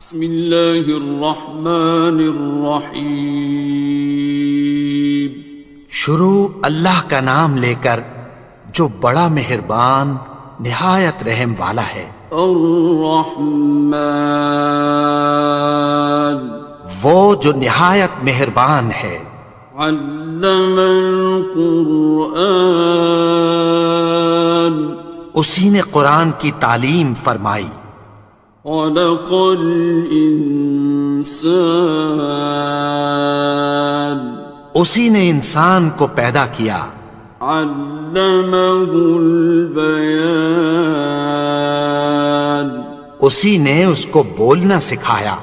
بسم اللہ الرحمن الرحیم۔ شروع اللہ کا نام لے کر جو بڑا مہربان نہایت رحم والا ہے۔ الرحمن، وہ جو نہایت مہربان ہے۔ علم القرآن، اسی نے قرآن کی تعلیم فرمائی۔ خلق الانسان، اسی نے انسان کو پیدا کیا۔ علمہ البیان، اسی نے اس کو بولنا سکھایا۔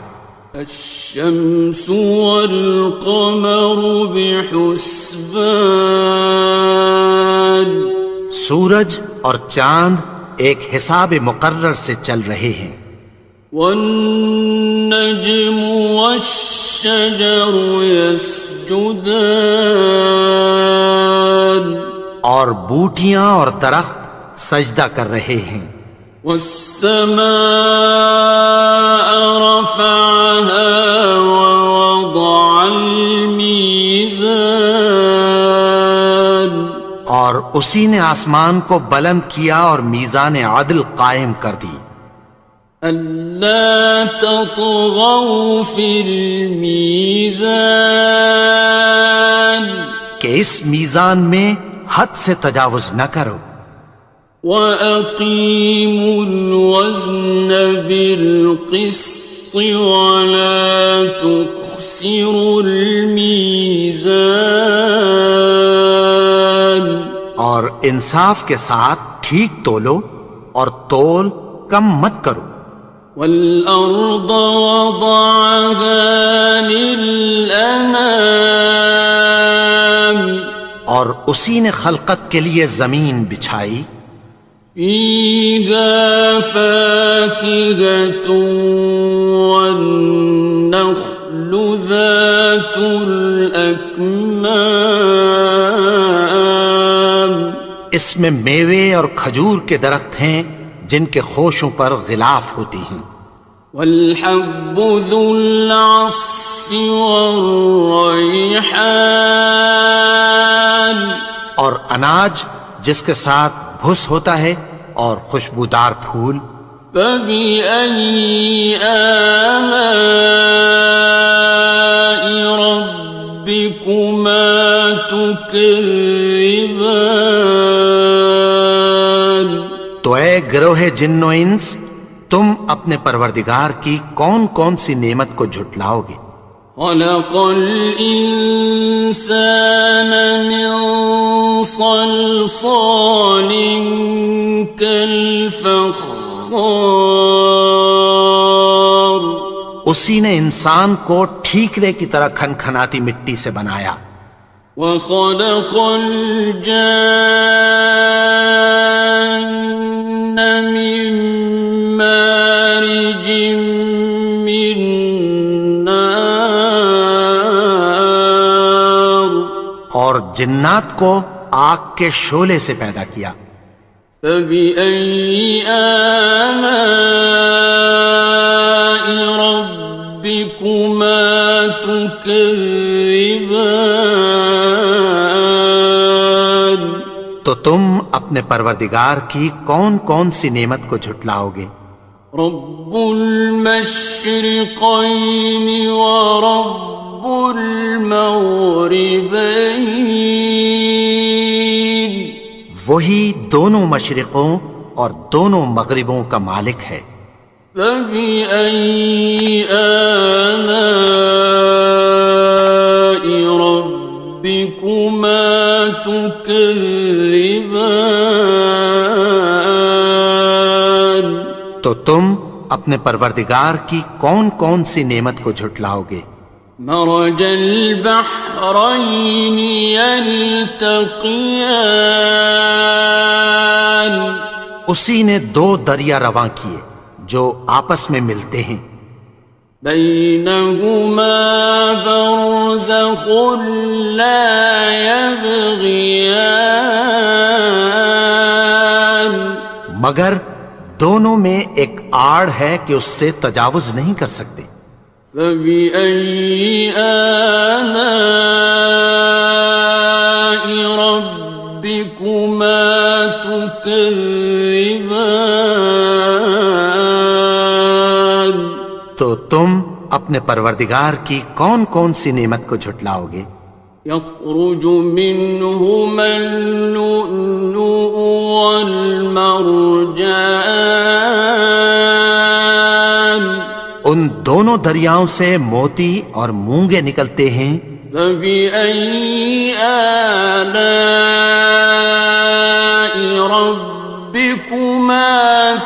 الشمس والقمر بحسبان، سورج اور چاند ایک حساب مقرر سے چل رہے ہیں۔ والنجم والشجر يسجدان، اور بوٹیاں اور درخت سجدہ کر رہے ہیں۔ والسماء رفعها ووضع الميزان، اور اسی نے آسمان کو بلند کیا اور میزان عدل قائم کر دی۔ ألا تطغوا في الميزان، کہ اس میزان میں حد سے تجاوز نہ کرو۔ وَأَقِيمُوا الْوَزْنَ بِالْقِسْطِ وَلَا تُخْسِرُوا الْمِيزَانَ، اور انصاف کے ساتھ ٹھیک تولو اور تول کم مت کرو۔ وَالْأَرْضَ وَضَعَهَا لِلْأَنَامِ، اور اسی نے خلقت کے لیے زمین بچھائی۔ فِيهَا فَاكِهَةٌ وَالنَّخْلُ ذَاتُ الْأَكْمَامِ، اس میں میوے اور کھجور کے درخت ہیں جن کے خوشوں پر غلاف ہوتی ہیں۔ وَالْحَبُّ ذُو الْعَصْفِ وَالرَّيْحَانِ، اور اناج جس کے ساتھ بھس ہوتا ہے اور خوشبودار پھول۔ فَبِأَيِّ آلَاءِ رَبِّكُمَا تُكَذِّبَانِ، تو اے گروہ جن و انس، تم اپنے پروردگار کی کون کون سی نعمت کو جھٹلاؤ گے؟ خَلَقَ الْإِنسَانَ مِنْ صَلْصَالٍ كَالْفَخَّارِ، اسی نے انسان کو ٹھیکرے کی طرح کھنکھناتی مٹی سے بنایا۔ وَخَلَقَ الْجَانَّ مِن مَّارِجٍ مِّن نَّارٍ، اور جنات کو آگ کے شعلے سے پیدا کیا۔ فَبِأَيِّ آلَاءِ رَبِّكُمَا تُكَذِّبَانِ، تو تم اپنے پروردگار کی کون کون سی نعمت کو جھٹلاؤ گے؟ رب المشرقین ورب المغربین، وہی دونوں مشرقوں اور دونوں مغربوں کا مالک ہے۔ فَبِأَيِّ آلَاءِ رَبِّكُمَا تُكَذِّبَانِ، تو تم اپنے پروردگار کی کون کون سی نعمت کو جھٹلاؤ گے؟ مرج البحرین یلتقیان، اسی نے دو دریا رواں کیے جو آپس میں ملتے ہیں۔ بینہما برزخ لا یبغیان، مگر دونوں میں ایک آڑ ہے کہ اس سے تجاوز نہیں کر سکتے۔ فبأي آلاء ربكما تكذبان؟ تو تم اپنے پروردگار کی کون کون سی نعمت کو جھٹلاؤ گے؟ يخرج منهما اللؤلؤ والمرجان، ان دونوں دریاؤں سے موتی اور مونگے نکلتے ہیں۔ فبأي آلاء ربكما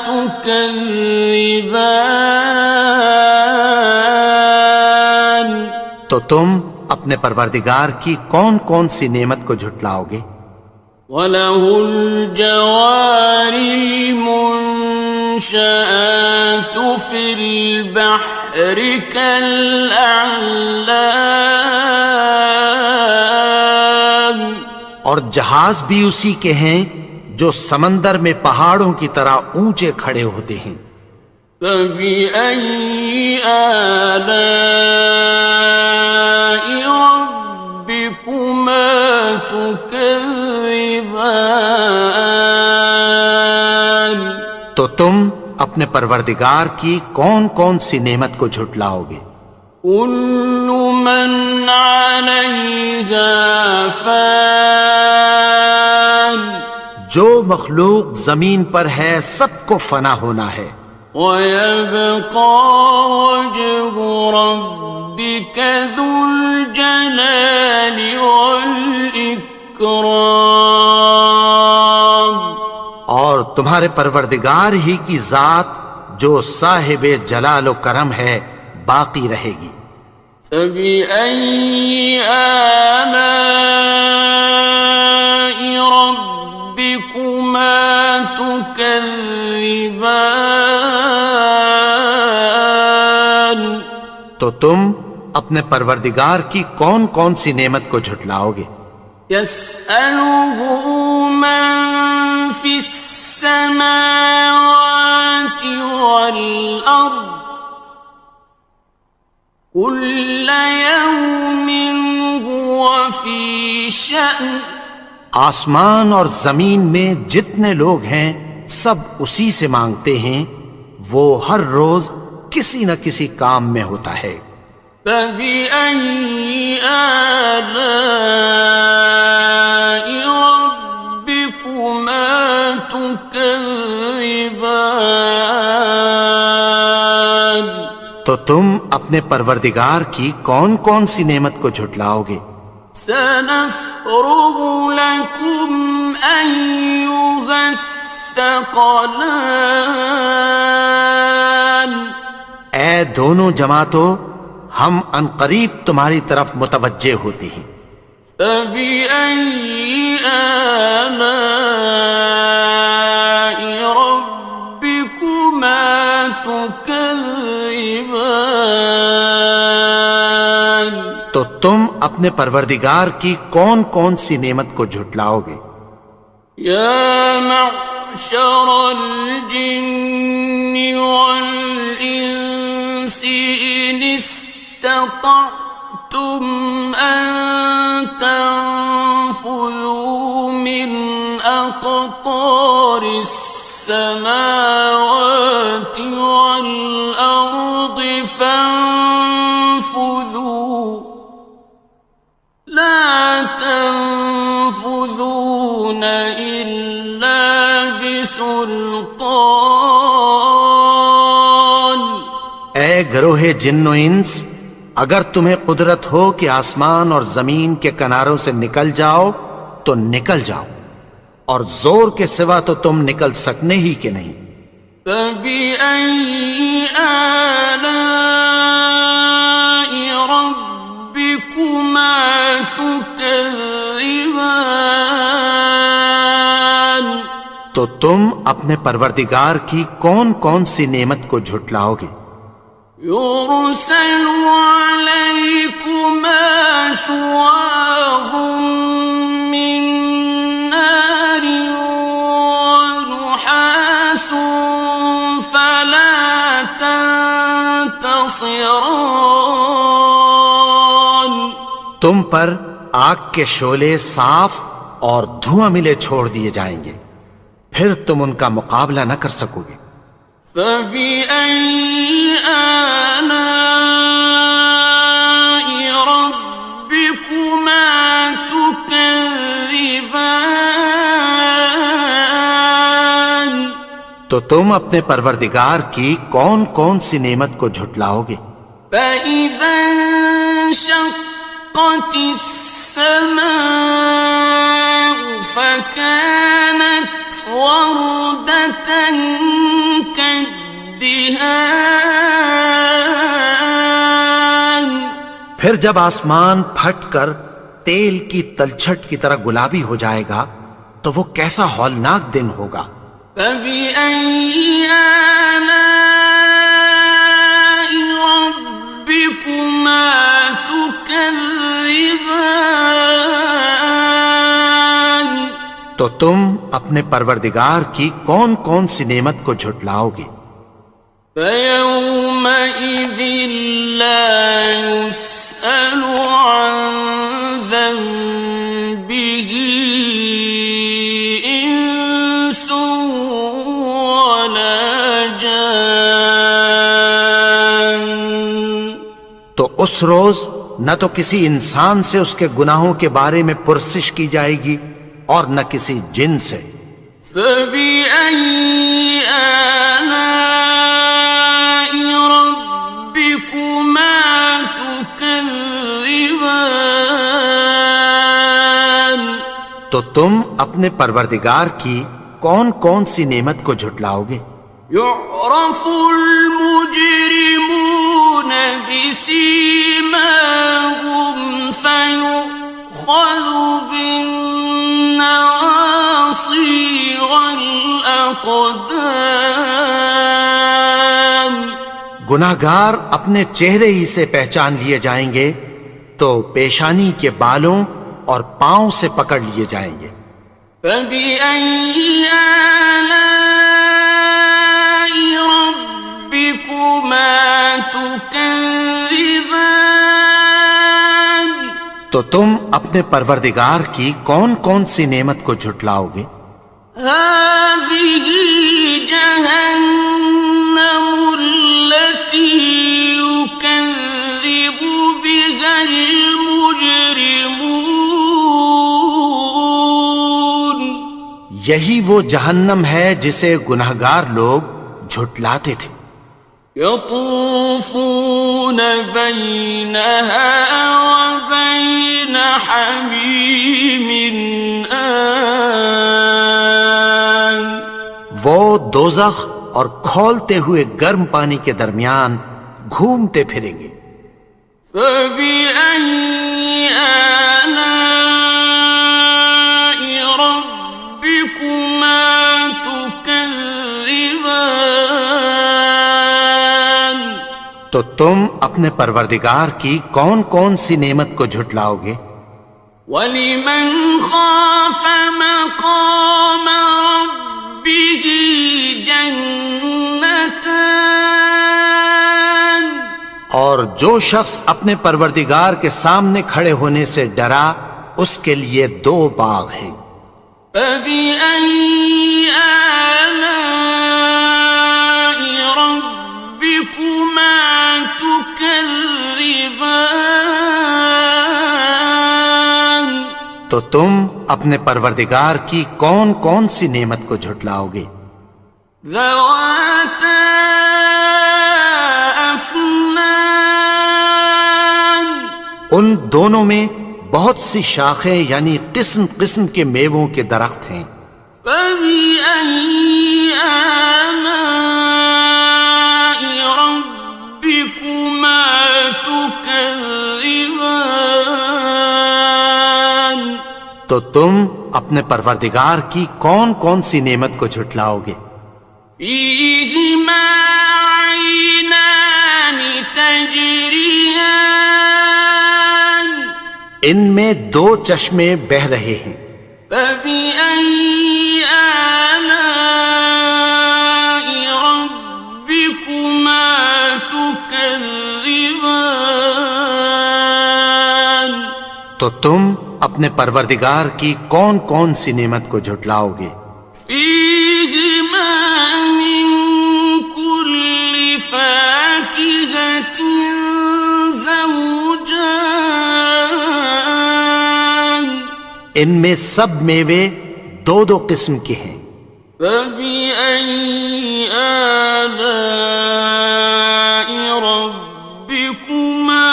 تكذبان؟ تو تم اپنے پروردگار کی کون کون سی نعمت کو جھٹلاؤ گے؟ وَلَهُ الْجَوَارِ الْمُنشَآتُ فِي الْبَحْرِ كَالْأَعْلَامِ، اور جہاز بھی اسی کے ہیں جو سمندر میں پہاڑوں کی طرح اونچے کھڑے ہوتے ہیں۔ فَبِأَيِّ آلَاءِ رَبِّكُمَا تُكَذِّبَانِ؟ تو تم اپنے پروردگار کی کون کون سی نعمت کو جھٹلاؤ گے؟ كُلُّ مَنْ عَلَيْهَا فَانٍ، جو مخلوق زمین پر ہے سب کو فنا ہونا ہے۔ وَيَبْقَى وَجْهُ رَبِّكَ ذُو الْجَلَالِ وَالْإِكْرَامِ، اور تمہارے پروردگار ہی کی ذات جو صاحب جلال و کرم ہے باقی رہے گی۔ فَبِأَيِّ آلَاءِ رَبِّكُمَا تُكَذِّبَانِ؟ تو تم اپنے پروردگار کی کون کون سی نعمت کو جھٹلاؤ گے؟ يَسْأَلُهُ مَن فِي السَّمَاوَاتِ وَالْأَرْضِ كُلَّ يَوْمٍ هُوَ فِي شَأْنٍ، آسمان اور زمین میں جتنے لوگ ہیں سب اسی سے مانگتے ہیں، وہ ہر روز کسی نہ کسی کام میں ہوتا ہے۔ فَبِأَيِّ آلَاءِ رَبِّكُمَا تُكَذِّبَانِ؟ تو تم اپنے پروردگار کی کون کون سی نعمت کو جھٹلاؤ گے؟ سَنَفْرُغُ لَكُمْ أَيُّهَ الثَّقَلَانِ، اے دونوں جماعتوں، ہم عنقریب تمہاری طرف متوجہ ہوتے ہیں۔ فَبِأَيِّ آلَاءِ رَبِّكُمَا تُكَذِّبَانِ؟ تو تم اپنے پروردگار کی کون کون سی نعمت کو جھٹلاؤ گے؟ يَا مَعْشَرَ الْجِنِّ وَالْإِنسِ إِنِ اسْتَطَعْتُمْ أَن تَنفُذُوا مِنْ أَقْطَارِ السَّمَاوَاتِ وَالْأَرْضِ فَانفُذُوا لَا تَنفُذُونَ إِلَّا بِسُلْطَانٍ۔ اے گروہ جن و انس، اگر تمہیں قدرت ہو کہ آسمان اور زمین کے کناروں سے نکل جاؤ تو نکل جاؤ، اور زور کے سوا تو تم نکل سکنے ہی کہ نہیں۔ فَبِأَيِّ آلَاءِ رَبِّكُمَا تُكَذِّبَانِ؟ تو تم اپنے پروردگار کی کون کون سی نعمت کو جھٹلاؤ گے؟ يُرْسَلُ عَلَيْكُمَا شُوَاظٌ مِّن نَّارٍ وَنُحَاسٌ ينتصران. تم پر آگ کے شعلے صاف اور دھواں ملے چھوڑ دیے جائیں گے، پھر تم ان کا مقابلہ نہ کر سکو گے۔ فبأي آلاء ربكما تكذبان. تو تم اپنے پروردگار کی کون کون سی نعمت کو جھٹلاؤ گے؟ فإذا انشقت السماء فكانت وردة كالدهان. پھر جب آسمان پھٹ کر تیل کی تلچھٹ کی طرح گلابی ہو جائے گا تو وہ کیسا ہولناک دن ہوگا۔ فبأي آلاء ربكما تكذبان. تو تم اپنے پروردگار کی کون کون سی نعمت کو جھٹلاؤ گے؟ فيومئذ لا يسأل عن ذنبه إنس ولا جان. تو اس روز نہ تو کسی انسان سے اس کے گناہوں کے بارے میں پرسش کی جائے گی اور نہ کسی جن سے۔ فبأي آلاء ربكما تكذبان. تو تم اپنے پروردگار کی کون کون سی نعمت کو جھٹلاؤ گے؟ يعرف المجرمون بسيماهم فيؤخذ بالنواصي والأقدام. گناہگار اپنے چہرے ہی سے پہچان لیے جائیں گے تو پیشانی کے بالوں اور پاؤں سے پکڑ لیے جائیں گے۔ فبأي آلاء ربكما تكذبان. تو تم اپنے پروردگار کی کون کون سی نعمت کو جھٹلاؤ گے؟ هذه جهنم التي يكذب بها المجرمون. یہی وہ جہنم ہے جسے گناہگار لوگ جھٹلاتے تھے۔ يطوفون بينها وبين حميم آن. وہ دوزخ اور کھولتے ہوئے گرم پانی کے درمیان گھومتے پھریں گے۔ فبأي آلاء ربكما تكذبان. تو تم اپنے پروردگار کی کون کون سی نعمت کو جھٹلاؤ گے؟ وَلِمَنْ خَافَ مَقَامَ رَبِّهِ جَنَّتَانِ. اور جو شخص اپنے پروردگار کے سامنے کھڑے ہونے سے ڈرا اس کے لیے دو باغ ہیں۔ فَبِأَيِّ آلَاءِ رَبِّكُمَا تُكَذِّبَانِ. تو تم اپنے پروردگار کی کون کون سی نعمت کو جھٹلاؤ گے؟ ذَوَاتَا أَفْنَانٍ. ان دونوں میں بہت سی شاخیں یعنی قسم قسم کے میووں کے درخت ہیں۔ فَبِأَيِّ آلَاءِ رَبِّكُمَا تُكَذِّبَانِ. تو تم اپنے پروردگار کی کون کون سی نعمت کو جھٹلاؤ گے؟ فِيهِمَا عَيْنَانِ تَجْرِيَانِ. ان میں دو چشمے بہہ رہے ہیں۔ فَبِأَيِّ آلَاءِ رَبِّكُمَا تُكَذِّبَانِ. تكذبان تو تم اپنے پروردگار کی کون کون سی نعمت کو جھٹلاؤ گے؟ فيهما من كل فاكهة زوجان ان میں سب میوے دو دو قسم کے ہیں۔ فبأي آلاء ربكما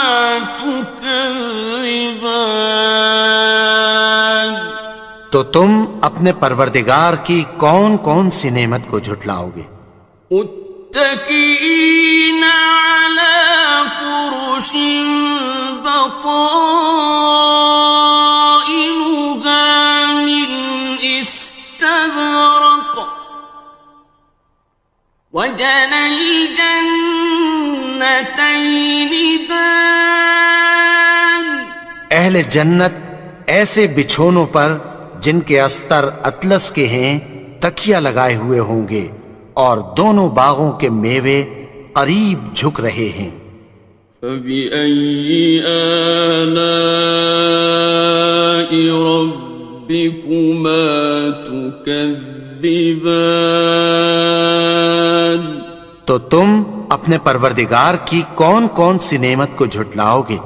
تكذبان تو تم اپنے پروردگار کی کون کون سی نعمت کو جھٹلاؤ گے؟ متكئين على فرش بطائنها من استبرق وجنى الجنتين دان اہل جنت ایسے بچھونوں پر جن کے استر اطلس کے ہیں تکیہ لگائے ہوئے ہوں گے، اور دونوں باغوں کے میوے قریب جھک رہے ہیں۔ فبأي آلاء ربكما تكذبان تو تم اپنے پروردگار کی کون کون سی نعمت کو جھٹلاؤ گے؟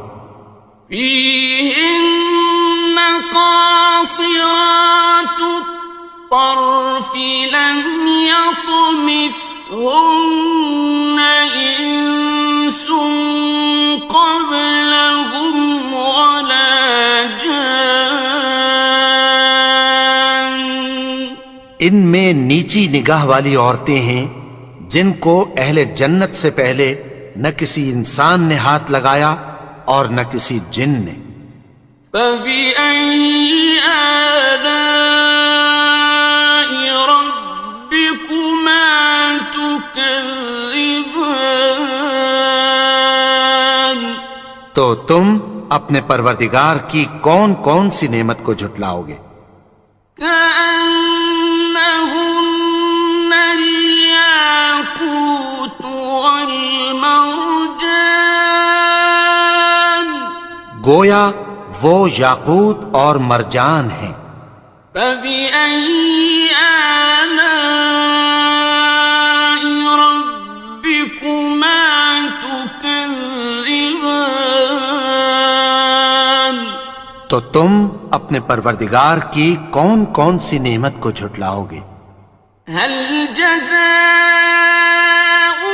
فيهن قاصرات الطرف لم يطمثهن إنس قبلهم ولا جان ان میں نیچی نگاہ والی عورتیں ہیں جن کو اہل جنت سے پہلے نہ کسی انسان نے ہاتھ لگایا اور نہ کسی جن نے۔ فبأي آلاء ربكما تكذبان تو تم اپنے پروردگار کی کون کون سی نعمت کو جھٹلاؤ گے؟ كأنهن الياقوت والمرجان گویا وہ یاقوت اور مرجان ہیں۔ فبأي آلاء ربكما تكذبان تو تم اپنے پروردگار کی کون کون سی نعمت کو جھٹلاؤ گے؟ هل جزاء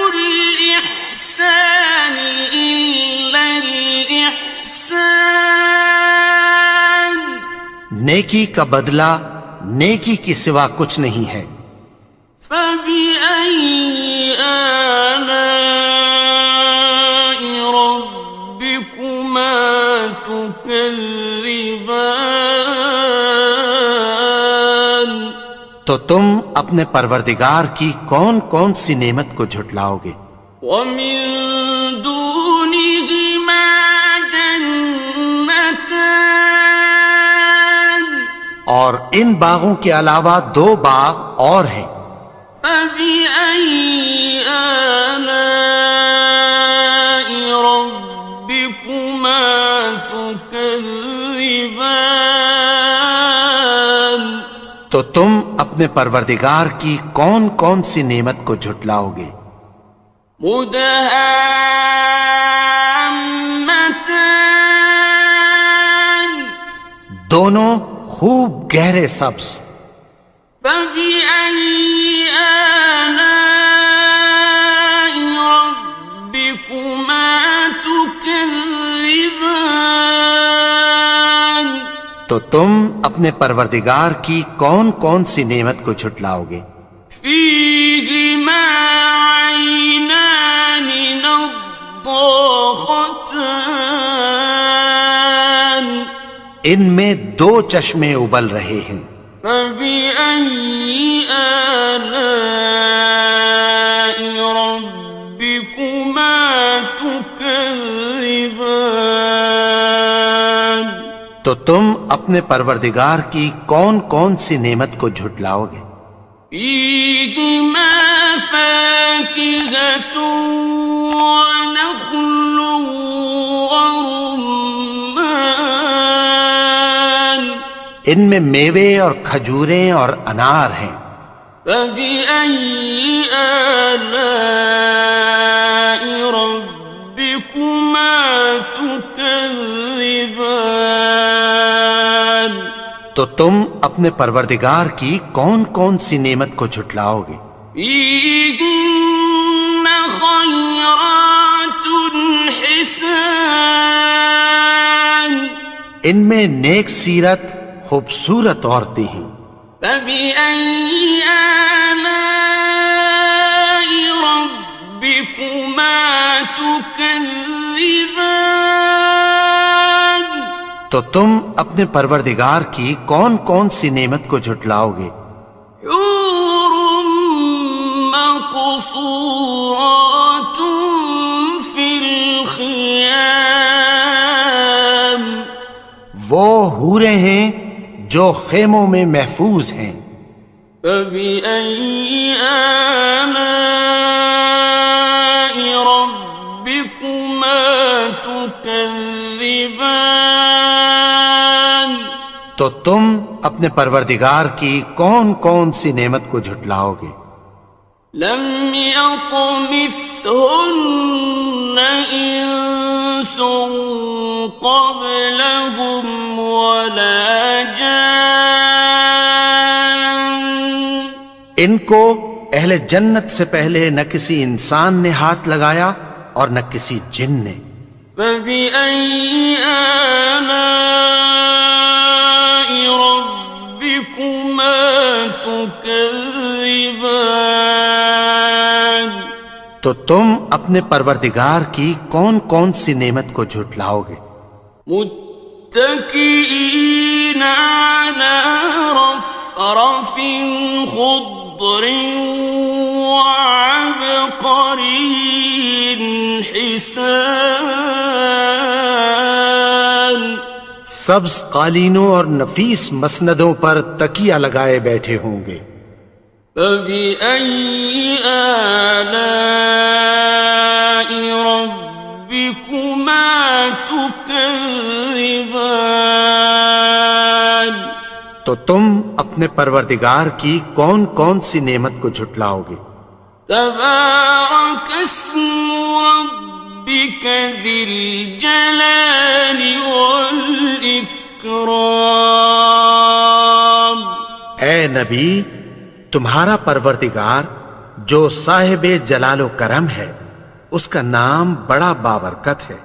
الإحسان إلا الإحسان نیکی کا بدلہ نیکی کی سوا کچھ نہیں ہے۔ فبأي آلاء ربكما تكذبان تو تم اپنے پروردگار کی کون کون سی نعمت کو جھٹلاؤ گے؟ ومن دونهما جنتان اور ان باغوں کے علاوہ دو باغ اور ہیں۔ فبأي آلاء ربكما تكذبان تو تم اپنے پروردگار کی کون کون سی نعمت کو جھٹلاؤ گے؟ مدهامتان دونوں خوب گہرے سبز۔ فبأي آلاء ربكما تكذبان تو تم اپنے پروردگار کی کون کون سی نعمت کو جھٹلاؤ گے؟ فيهما عينان نضاختان ان میں دو چشمے ابل رہے ہیں۔ فبأي آلاء ربكما تكذبان تو تم اپنے پروردگار کی کون کون سی نعمت کو جھٹلاؤ گے؟ فيهما فاكهة ونخل ورمان ان میں میوے اور کھجوریں اور انار ہیں. فبأي آلاء ربكما تكذبان تو تم اپنے پروردگار کی کون کون سی نعمت کو جھٹلاؤ گے؟ فيهن خيرات حسان ان میں نیک سیرت خوبصورت عورتیں ہیں. فبأي آلاء ربكما تكذبان تو تم اپنے پروردگار کی کون کون سی نعمت کو جھٹلاؤ گے؟ حور مقصورات في الخيام وہ حوریں ہیں جو خیموں میں محفوظ ہیں. فبأي آلاء ربكما تكذبان تو تم اپنے پروردگار کی کون کون سی نعمت کو جھٹلاؤ گے؟ لم يطمثهن إنس قبلهم ولا جان ان کو اہل جنت سے پہلے نہ کسی انسان نے ہاتھ لگایا اور نہ کسی جن نے. فبأي آلاء ربكما تكذبان تو تم اپنے پروردگار کی کون کون سی نعمت کو جھٹلاؤ گے؟ متكئين على رفرف خضر وعبقري حسان سبز قالینوں اور نفیس مسندوں پر تکیہ لگائے بیٹھے ہوں گے. فبأي آلاء ربكما تكذبان تو تم اپنے پروردگار کی کون کون سی نعمت کو جھٹلاؤ گے؟ تبارك اسم ربك ذي الجلال والإكرام اے نبی، تمہارا پروردگار جو صاحب جلال و کرم ہے، اس کا نام بڑا بابرکت ہے.